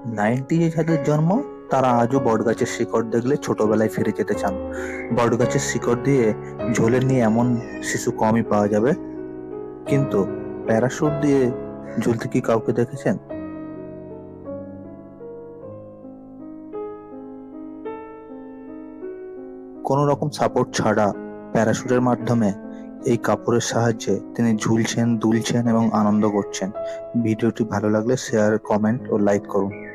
90s যাদের জন্ম তারা আজও বটগাছের শিকড় দেখলে ছোটবেলায় ফিরে যেতে চান। বটগাছের শিকড় দিয়ে ঝোলে নিয়ে এমন শিশু কমই পাওয়া যাবে। কিন্তু প্যারাশুট দিয়ে ঝুলতে কি কাউকে দেখেছেন? কোনো রকম সাপোর্ট ছাড়া প্যারাশুটের মাধ্যমে এই কাপড়ের সাহায্যে তিনি ঝুলছেন, দুলছেন এবং আনন্দ করছেন। ভিডিওটি ভালো লাগলে শেয়ার, কমেন্ট ও লাইক করুন।